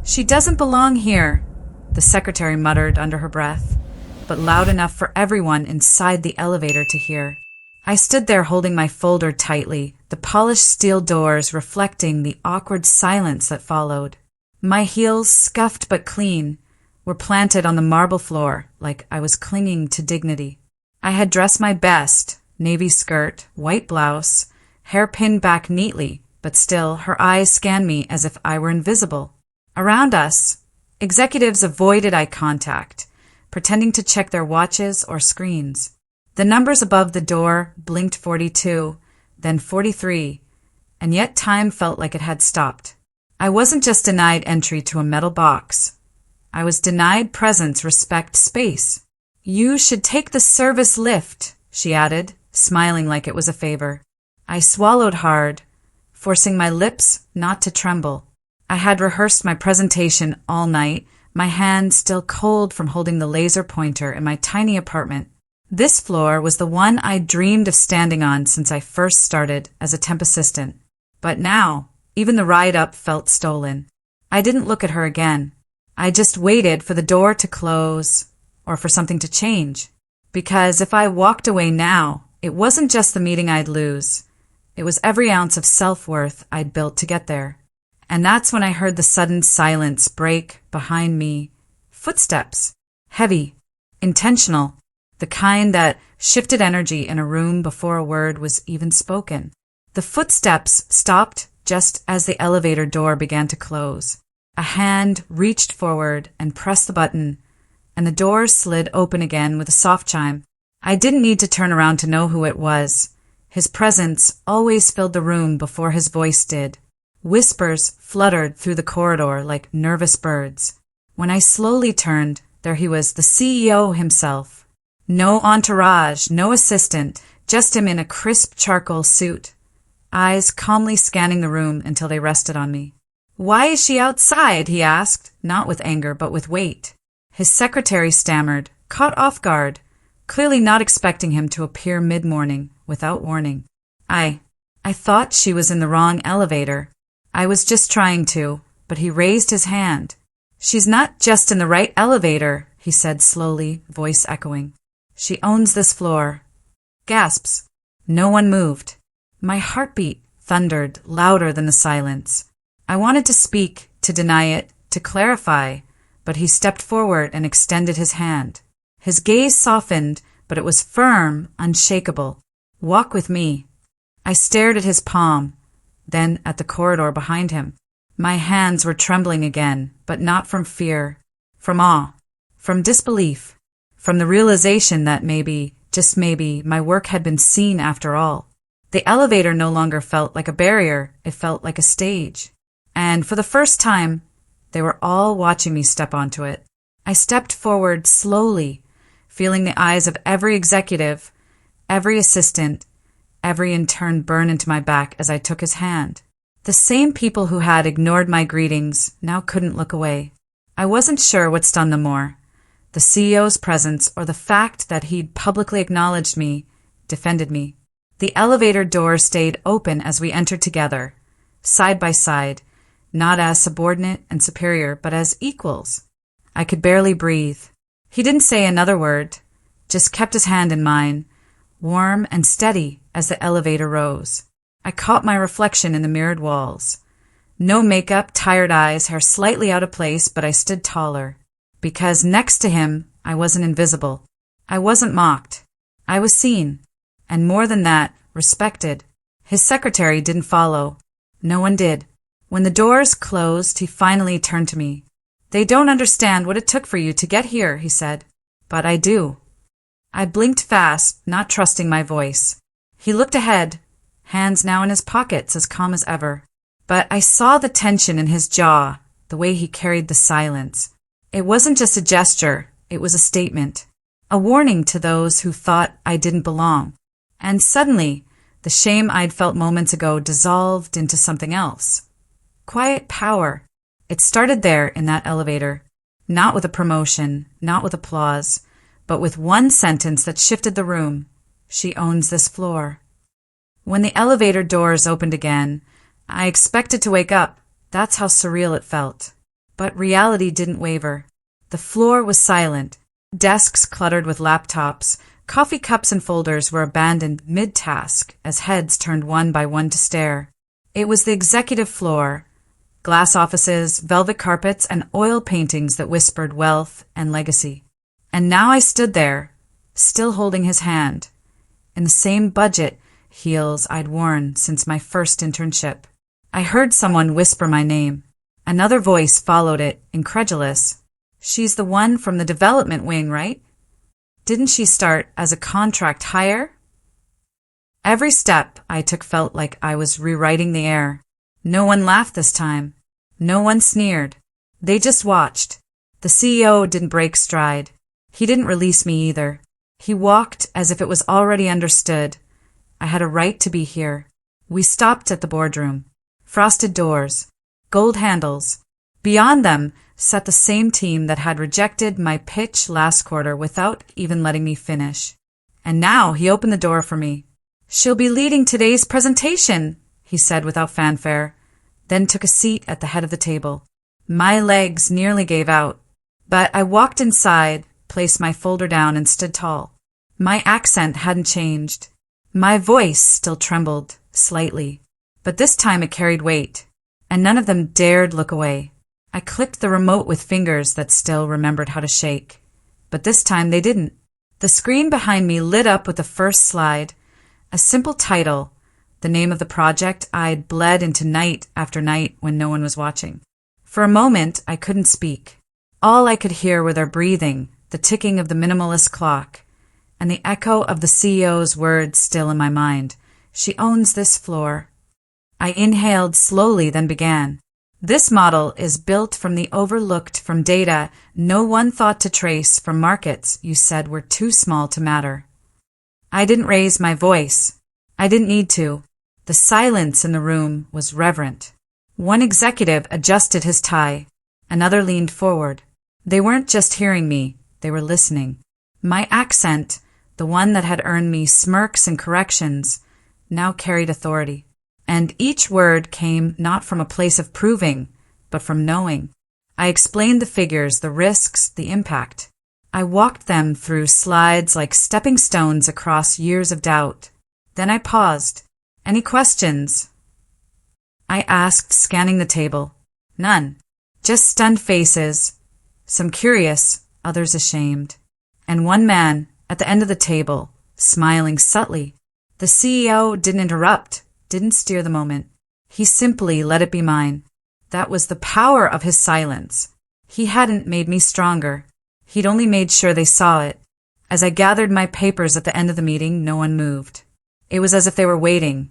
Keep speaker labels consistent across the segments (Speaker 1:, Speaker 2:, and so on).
Speaker 1: "She doesn't belong here," the secretary muttered under her breath, but loud enough for everyone inside the elevator to hear. I stood there holding my folder tightly, the polished steel doors reflecting the awkward silence that followed. My heels, scuffed but clean, were planted on the marble floor like I was clinging to dignity. I had dressed my best, navy skirt, white blouse, hair pinned back neatly, but still her eyes scanned me as if I were invisible. Around us, executives avoided eye contact, pretending to check their watches or screens. The numbers above the door blinked 42, then 43, and yet time felt like it had stopped. I wasn't just denied entry to a metal box. I was denied presence, respect, space. "You should take the service lift," she added, smiling like it was a favor. I swallowed hard, forcing my lips not to tremble. I had rehearsed my presentation all night, my hand still cold from holding the laser pointer in my tiny apartment. This floor was the one I'd dreamed of standing on since I first started as a temp assistant. But now, even the ride up felt stolen. I didn't look at her again. I just waited for the door to close or for something to change. Because if I walked away now, it wasn't just the meeting I'd lose. It was every ounce of self-worth I'd built to get there. And that's when I heard the sudden silence break behind me. Footsteps. Heavy. Intentional. The kind that shifted energy in a room before a word was even spoken. The footsteps stopped just as the elevator door began to close. A hand reached forward and pressed the button, and the door slid open again with a soft chime. I didn't need to turn around to know who it was. His presence always filled the room before his voice did. Whispers fluttered through the corridor like nervous birds. When I slowly turned, there he was, the CEO himself. No entourage, no assistant, just him in a crisp charcoal suit, eyes calmly scanning the room until they rested on me. "Why is she outside?" he asked, not with anger but with weight. His secretary stammered, caught off guard, clearly not expecting him to appear mid-morning without warning. I thought she was in the wrong elevator. I was just trying to, but he raised his hand. "She's not just in the right elevator," he said slowly, voice echoing. "She owns this floor." Gasps. No one moved. My heartbeat thundered louder than the silence. I wanted to speak, to deny it, to clarify, but he stepped forward and extended his hand. His gaze softened, but it was firm, unshakable. "Walk with me." I stared at his palm, then at the corridor behind him. My hands were trembling again, but not from fear, from awe, from disbelief. From the realization that maybe, just maybe, my work had been seen after all. The elevator no longer felt like a barrier, it felt like a stage. And for the first time, they were all watching me step onto it. I stepped forward slowly, feeling the eyes of every executive, every assistant, every intern burn into my back as I took his hand. The same people who had ignored my greetings now couldn't look away. I wasn't sure what stunned them more. The CEO's presence or the fact that he'd publicly acknowledged me, defended me. The elevator door stayed open as we entered together, side by side, not as subordinate and superior, but as equals. I could barely breathe. He didn't say another word, just kept his hand in mine, warm and steady as the elevator rose. I caught my reflection in the mirrored walls. No makeup, tired eyes, hair slightly out of place, but I stood taller. Because next to him, I wasn't invisible. I wasn't mocked. I was seen. And more than that, respected. His secretary didn't follow. No one did. When the doors closed, he finally turned to me. "They don't understand what it took for you to get here," he said. "But I do." I blinked fast, not trusting my voice. He looked ahead, hands now in his pockets, as calm as ever. But I saw the tension in his jaw, the way he carried the silence. It wasn't just a gesture, it was a statement. A warning to those who thought I didn't belong. And suddenly, the shame I'd felt moments ago dissolved into something else. Quiet power. It started there in that elevator. Not with a promotion, not with applause, but with one sentence that shifted the room. "She owns this floor." When the elevator doors opened again, I expected to wake up. That's how surreal it felt. But reality didn't waver. The floor was silent. Desks cluttered with laptops, coffee cups and folders were abandoned mid-task as heads turned one by one to stare. It was the executive floor. Glass offices, velvet carpets, and oil paintings that whispered wealth and legacy. And now I stood there, still holding his hand, in the same budget heels I'd worn since my first internship. I heard someone whisper my name. Another voice followed it, incredulous. She's the one from the development wing, right? Didn't she start as a contract hire? Every step I took felt like I was rewriting the air. No one laughed this time. No one sneered. They just watched. The CEO didn't break stride. He didn't release me either. He walked as if it was already understood. I had a right to be here. We stopped at the boardroom. Frosted doors. Gold handles. Beyond them sat the same team that had rejected my pitch last quarter without even letting me finish. And now he opened the door for me. "She'll be leading today's presentation," he said without fanfare, then took a seat at the head of the table. My legs nearly gave out, but I walked inside, placed my folder down, and stood tall. My accent hadn't changed. My voice still trembled, slightly, but this time it carried weight, and none of them dared look away. I clicked the remote with fingers that still remembered how to shake, but this time they didn't. The screen behind me lit up with the first slide, a simple title, the name of the project I'd bled into night after night when no one was watching. For a moment, I couldn't speak. All I could hear were their breathing, the ticking of the minimalist clock, and the echo of the CEO's words still in my mind. "She owns this floor." I inhaled slowly, then began. "This model is built from the overlooked from data no one thought to trace from markets you said were too small to matter." I didn't raise my voice. I didn't need to. The silence in the room was reverent. One executive adjusted his tie. Another leaned forward. They weren't just hearing me, they were listening. My accent, the one that had earned me smirks and corrections, now carried authority. And each word came not from a place of proving, but from knowing. I explained the figures, the risks, the impact. I walked them through slides like stepping stones across years of doubt. Then I paused. "Any questions?" I asked, scanning the table. None. Just stunned faces, some curious, others ashamed. And one man, at the end of the table, smiling subtly. The CEO didn't interrupt, didn't steer the moment. He simply let it be mine. That was the power of his silence. He hadn't made me stronger. He'd only made sure they saw it. As I gathered my papers at the end of the meeting, no one moved. It was as if they were waiting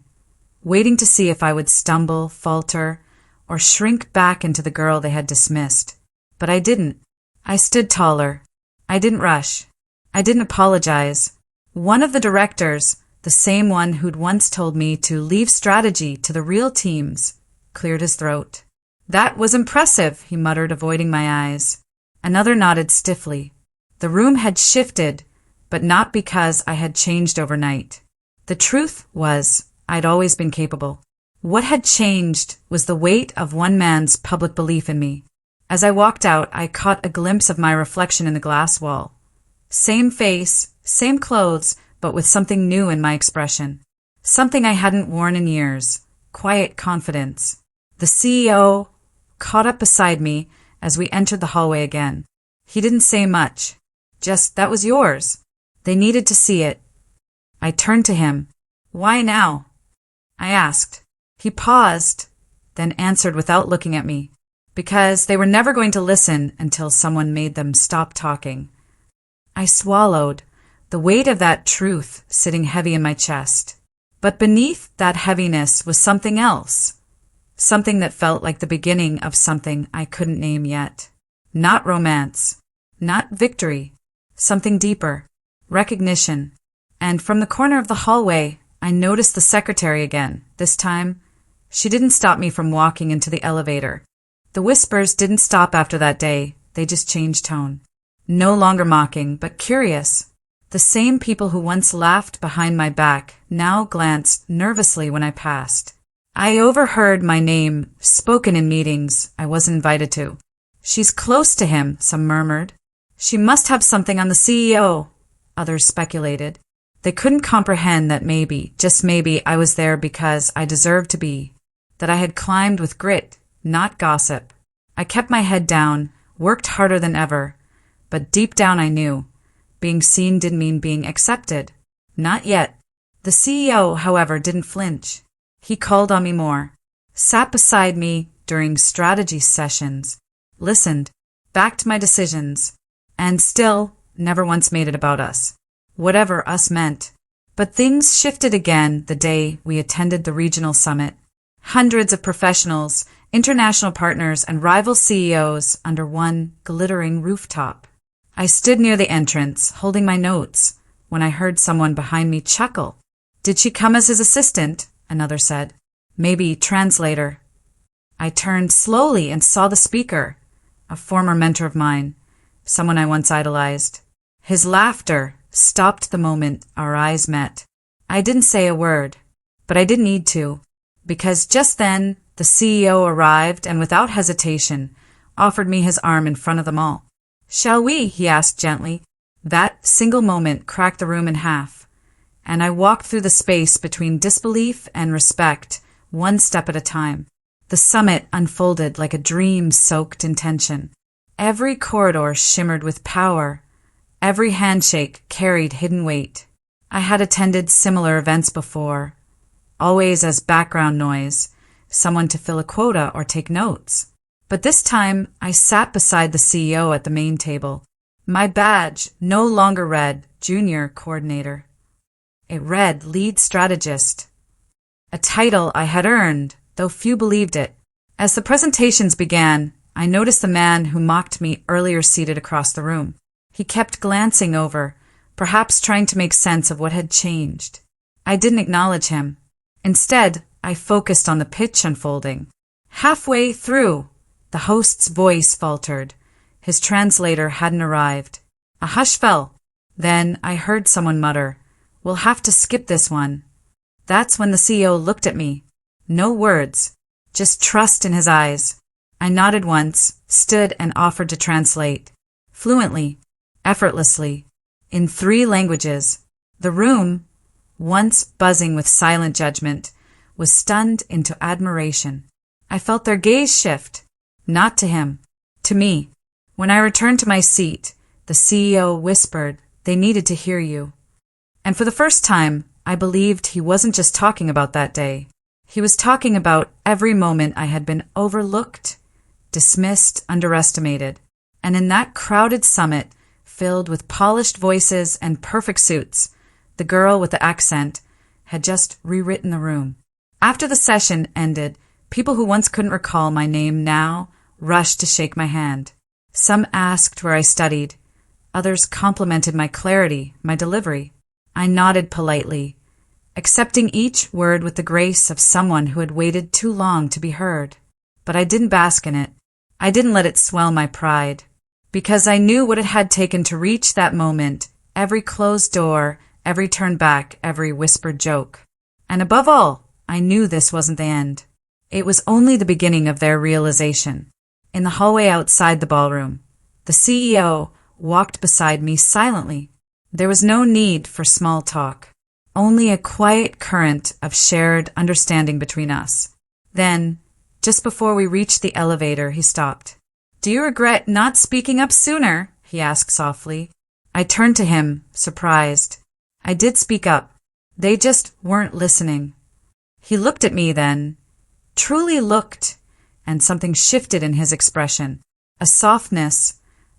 Speaker 1: to see if I would stumble, falter, or shrink back into the girl they had dismissed. But I didn't. I stood taller. I didn't rush. I didn't apologize. One of the directors, the same one who'd once told me to leave strategy to the real teams, cleared his throat. "That was impressive," he muttered, avoiding my eyes. Another nodded stiffly. The room had shifted, but not because I had changed overnight. The truth was, I'd always been capable. What had changed was the weight of one man's public belief in me. As I walked out, I caught a glimpse of my reflection in the glass wall. Same face, same clothes, but with something new in my expression. Something I hadn't worn in years. Quiet confidence. The CEO caught up beside me as we entered the hallway again. He didn't say much. Just, "That was yours." They needed to see it. I turned to him. "Why now?" I asked. He paused, then answered without looking at me. Because they were never going to listen until someone made them stop talking. I swallowed, the weight of that truth sitting heavy in my chest. But beneath that heaviness was something else. Something that felt like the beginning of something I couldn't name yet. Not romance. Not victory. Something deeper. Recognition. And from the corner of the hallway, I noticed the secretary again. This time, she didn't stop me from walking into the elevator. The whispers didn't stop after that day. They just changed tone. No longer mocking, but curious. The same people who once laughed behind my back now glanced nervously when I passed. I overheard my name spoken in meetings I wasn't invited to. She's close to him, some murmured. She must have something on the CEO, others speculated. They couldn't comprehend that maybe, just maybe, I was there because I deserved to be, that I had climbed with grit, not gossip. I kept my head down, worked harder than ever, but deep down I knew, being seen didn't mean being accepted. Not yet. The CEO, however, didn't flinch. He called on me more, sat beside me during strategy sessions, listened, backed my decisions, and still never once made it about us, whatever us meant. But things shifted again the day we attended the regional summit. Hundreds of professionals, international partners, and rival CEOs under one glittering rooftop. I stood near the entrance, holding my notes, when I heard someone behind me chuckle. Did she come as his assistant? Another said. Maybe translator. I turned slowly and saw the speaker, a former mentor of mine, someone I once idolized. His laughter stopped the moment our eyes met. I didn't say a word, but I didn't need to, because just then the CEO arrived and without hesitation offered me his arm in front of them all. Shall we? He asked gently. That single moment cracked the room in half, and I walked through the space between disbelief and respect, one step at a time. The summit unfolded like a dream soaked in tension. Every corridor shimmered with power. Every handshake carried hidden weight. I had attended similar events before, always as background noise, someone to fill a quota or take notes. But this time, I sat beside the CEO at the main table. My badge no longer read Junior Coordinator. It read Lead Strategist, a title I had earned, though few believed it. As the presentations began, I noticed the man who mocked me earlier seated across the room. He kept glancing over, perhaps trying to make sense of what had changed. I didn't acknowledge him. Instead, I focused on the pitch unfolding. Halfway through, the host's voice faltered. His translator hadn't arrived. A hush fell. Then I heard someone mutter, "We'll have to skip this one." That's when the CEO looked at me. No words, just trust in his eyes. I nodded once, stood and offered to translate. Fluently, effortlessly, in 3 languages. The room, once buzzing with silent judgment, was stunned into admiration. I felt their gaze shift, not to him, to me. When I returned to my seat, the CEO whispered, "They needed to hear you." And for the first time, I believed he wasn't just talking about that day. He was talking about every moment I had been overlooked, dismissed, underestimated. And in that crowded summit, filled with polished voices and perfect suits, the girl with the accent had just rewritten the room. After the session ended, people who once couldn't recall my name now rushed to shake my hand. Some asked where I studied. Others complimented my clarity, my delivery. I nodded politely, accepting each word with the grace of someone who had waited too long to be heard. But I didn't bask in it. I didn't let it swell my pride, because I knew what it had taken to reach that moment, every closed door, every turn back, every whispered joke. And above all, I knew this wasn't the end. It was only the beginning of their realization. In the hallway outside the ballroom, the CEO walked beside me silently. There was no need for small talk, only a quiet current of shared understanding between us. Then, just before we reached the elevator, he stopped. "Do you regret not speaking up sooner?" he asked softly. I turned to him, surprised. I did speak up. They just weren't listening. He looked at me then, truly looked, and something shifted in his expression. A softness,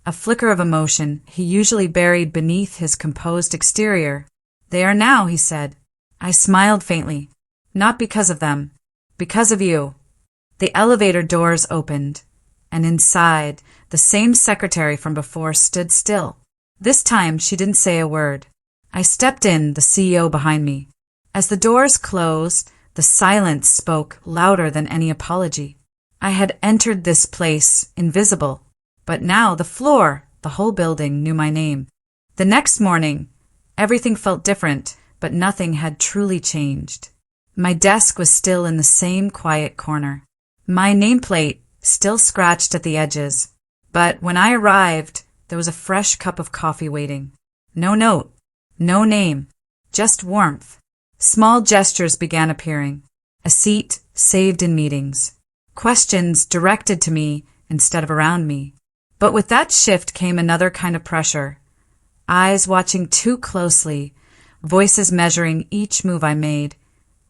Speaker 1: a flicker of emotion he usually buried beneath his composed exterior. "They are now," he said. I smiled faintly. "Not because of them. Because of you." The elevator doors opened, and inside, the same secretary from before stood still. This time, she didn't say a word. I stepped in, the CEO behind me. As the doors closed, the silence spoke louder than any apology. I had entered this place invisible, but now the floor, the whole building, knew my name. The next morning, everything felt different, but nothing had truly changed. My desk was still in the same quiet corner. My nameplate still scratched at the edges, But when I arrived, there was a fresh cup of coffee waiting. No note, no name, just warmth. Small gestures began appearing. A seat saved in meetings. Questions directed to me instead of around me. But with that shift came another kind of pressure. Eyes watching too closely, voices measuring each move I made,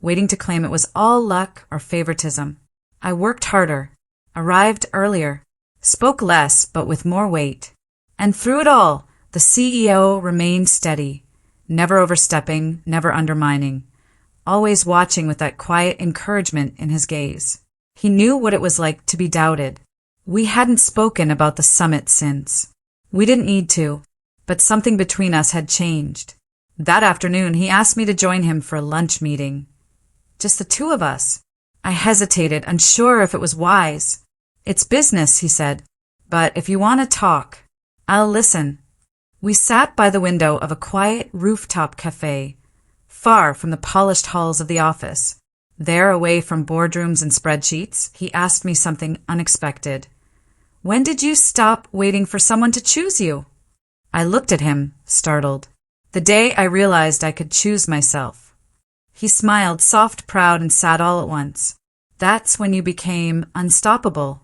Speaker 1: waiting to claim it was all luck or favoritism. I worked harder, arrived earlier, spoke less but with more weight. And through it all, the CEO remained steady, never overstepping, never undermining, always watching with that quiet encouragement in his gaze. He knew what it was like to be doubted. We hadn't spoken about the summit since. We didn't need to, but something between us had changed. That afternoon, he asked me to join him for a lunch meeting. Just the two of us. I hesitated, unsure if it was wise. It's business, he said, but if you want to talk, I'll listen. We sat by the window of a quiet rooftop cafe, far from the polished halls of the office. There, away from boardrooms and spreadsheets, he asked me something unexpected. When did you stop waiting for someone to choose you? I looked at him, startled. The day I realized I could choose myself. He smiled, soft, proud, and sad all at once. That's when you became unstoppable.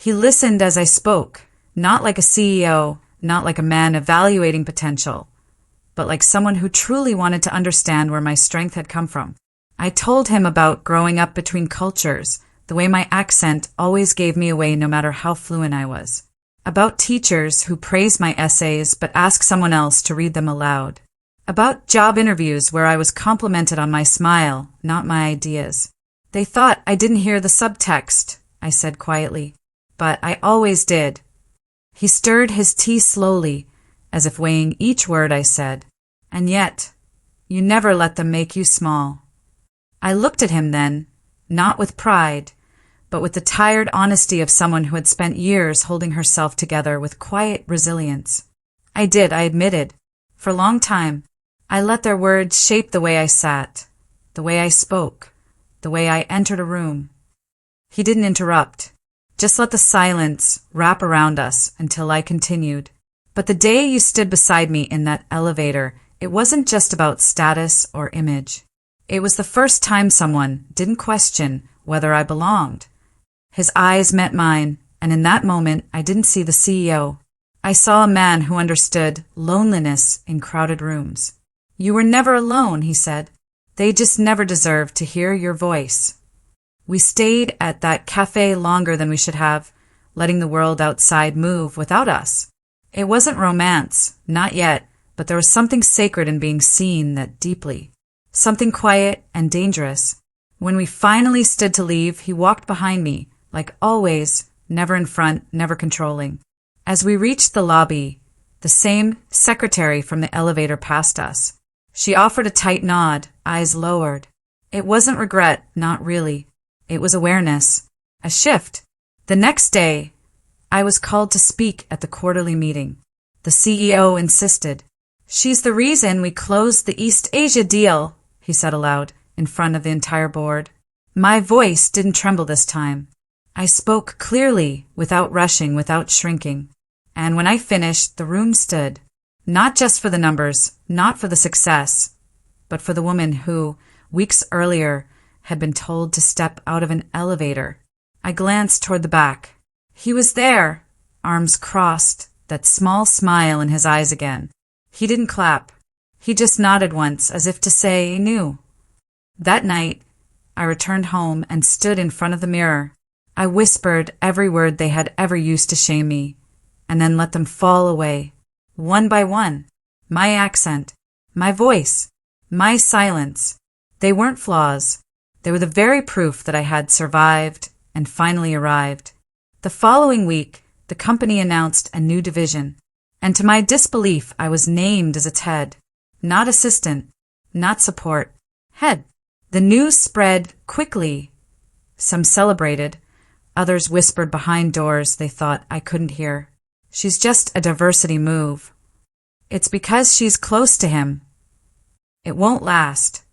Speaker 1: He listened as I spoke, not like a CEO, not like a man evaluating potential, but like someone who truly wanted to understand where my strength had come from. I told him about growing up between cultures, the way my accent always gave me away no matter how fluent I was. About teachers who praise my essays but ask someone else to read them aloud. About job interviews where I was complimented on my smile, not my ideas. They thought I didn't hear the subtext, I said quietly, but I always did. He stirred his tea slowly, as if weighing each word I said. And yet, you never let them make you small. I looked at him then, not with pride, but with the tired honesty of someone who had spent years holding herself together with quiet resilience. I admitted. For a long time, I let their words shape the way I sat, the way I spoke, the way I entered a room. He didn't interrupt, just let the silence wrap around us until I continued. But the day you stood beside me in that elevator, it wasn't just about status or image. It was the first time someone didn't question whether I belonged. His eyes met mine, and in that moment, I didn't see the CEO. I saw a man who understood loneliness in crowded rooms. You were never alone, he said. They just never deserved to hear your voice. We stayed at that cafe longer than we should have, letting the world outside move without us. It wasn't romance, not yet, but there was something sacred in being seen that deeply. Something quiet and dangerous. When we finally stood to leave, he walked behind me, like always, never in front, never controlling. As we reached the lobby, the same secretary from the elevator passed us. She offered a tight nod, eyes lowered. It wasn't regret, not really. It was awareness. A shift. The next day, I was called to speak at the quarterly meeting. The CEO insisted. She's the reason we closed the East Asia deal, he said aloud, in front of the entire board. My voice didn't tremble this time. I spoke clearly, without rushing, without shrinking. And when I finished, the room stood. Not just for the numbers, not for the success, but for the woman who, weeks earlier, had been told to step out of an elevator. I glanced toward the back. He was there, arms crossed, that small smile in his eyes again. He didn't clap. He just nodded once, as if to say he knew. That night, I returned home and stood in front of the mirror. I whispered every word they had ever used to shame me, and then let them fall away, one by one. My accent, my voice, my silence. They weren't flaws. They were the very proof that I had survived and finally arrived. The following week, the company announced a new division, and to my disbelief, I was named as its head. Not assistant, not support, head. The news spread quickly. Some celebrated. Others whispered behind doors they thought I couldn't hear. She's just a diversity move. It's because she's close to him. It won't last.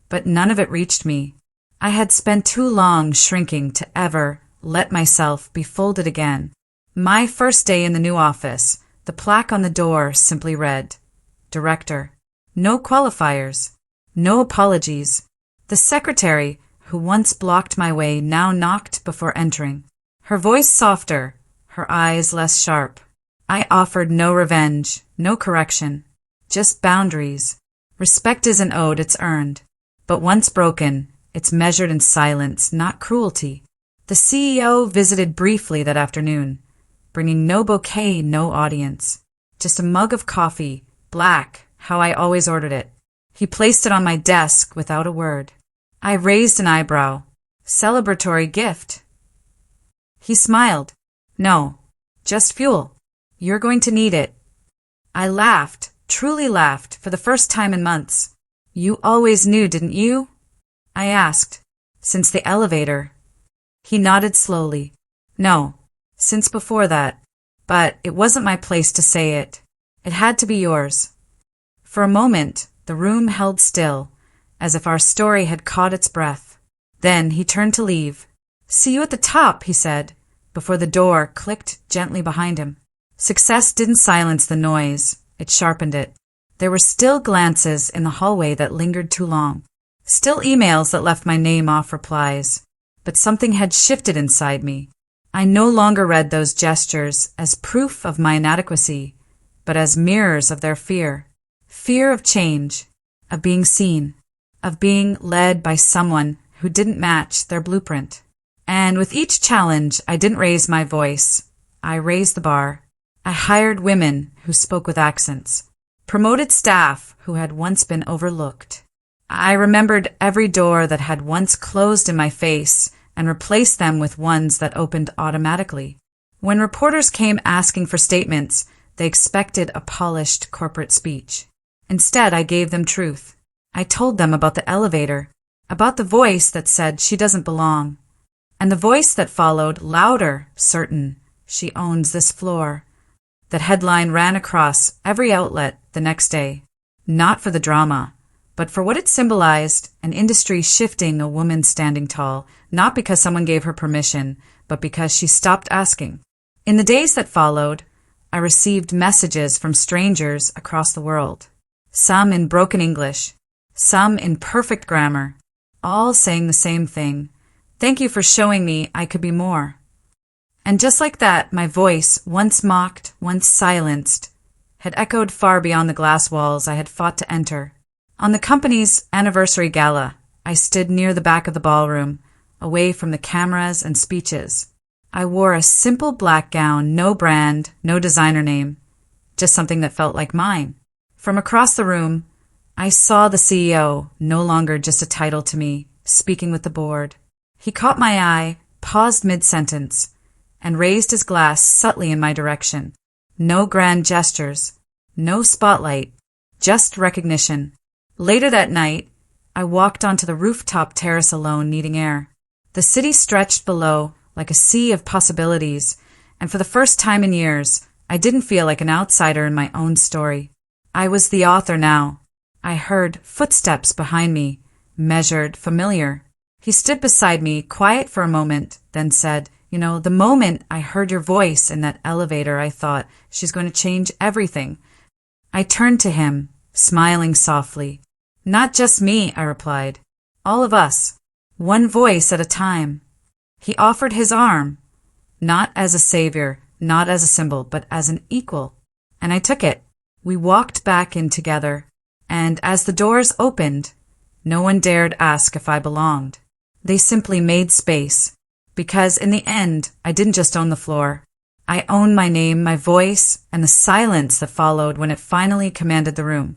Speaker 1: But none of it reached me. I had spent too long shrinking to ever let myself be folded again. My first day in the new office, the plaque on the door simply read, Director. No qualifiers. No apologies. The secretary, who once blocked my way, now knocked before entering. Her voice softer, her eyes less sharp. I offered no revenge, no correction, just boundaries. Respect isn't owed, it's earned. But once broken, it's measured in silence, not cruelty. The CEO visited briefly that afternoon, bringing no bouquet, no audience. Just a mug of coffee, black, how I always ordered it. He placed it on my desk without a word. I raised an eyebrow. Celebratory gift. He smiled. No, just fuel. You're going to need it. I laughed, truly laughed, for the first time in months. You always knew, didn't you? I asked. Since the elevator. He nodded slowly. No, since before that. But it wasn't my place to say it. It had to be yours. For a moment, the room held still, as if our story had caught its breath. Then he turned to leave. See you at the top, he said, before the door clicked gently behind him. Success didn't silence the noise, it sharpened it. There were still glances in the hallway that lingered too long. Still emails that left my name off replies. But something had shifted inside me. I no longer read those gestures as proof of my inadequacy, but as mirrors of their fear. Fear of change, of being seen, of being led by someone who didn't match their blueprint. And with each challenge, I didn't raise my voice. I raised the bar. I hired women who spoke with accents, promoted staff who had once been overlooked. I remembered every door that had once closed in my face and replaced them with ones that opened automatically. When reporters came asking for statements, they expected a polished corporate speech. Instead, I gave them truth. I told them about the elevator, about the voice that said she doesn't belong, and the voice that followed, louder, certain, she owns this floor. That headline ran across every outlet the next day, not for the drama, but for what it symbolized, an industry shifting, a woman standing tall, not because someone gave her permission, but because she stopped asking. In the days that followed, I received messages from strangers across the world, some in broken English, some in perfect grammar, all saying the same thing. Thank you for showing me I could be more. And just like that, my voice, once mocked, once silenced, had echoed far beyond the glass walls I had fought to enter. On the company's anniversary gala, I stood near the back of the ballroom, away from the cameras and speeches. I wore a simple black gown, no brand, no designer name, just something that felt like mine. From across the room, I saw the CEO, no longer just a title to me, speaking with the board. He caught my eye, paused mid-sentence, and raised his glass subtly in my direction. No grand gestures, no spotlight, just recognition. Later that night, I walked onto the rooftop terrace alone, needing air. The city stretched below like a sea of possibilities, and for the first time in years, I didn't feel like an outsider in my own story. I was the author now. I heard footsteps behind me, measured, familiar. He stood beside me, quiet for a moment, then said, the moment I heard your voice in that elevator, I thought, she's going to change everything. I turned to him, smiling softly. Not just me, I replied. All of us. One voice at a time. He offered his arm, not as a savior, not as a symbol, but as an equal. And I took it. We walked back in together, and as the doors opened, no one dared ask if I belonged. They simply made space. Because in the end, I didn't just own the floor. I owned my name, my voice, and the silence that followed when it finally commanded the room.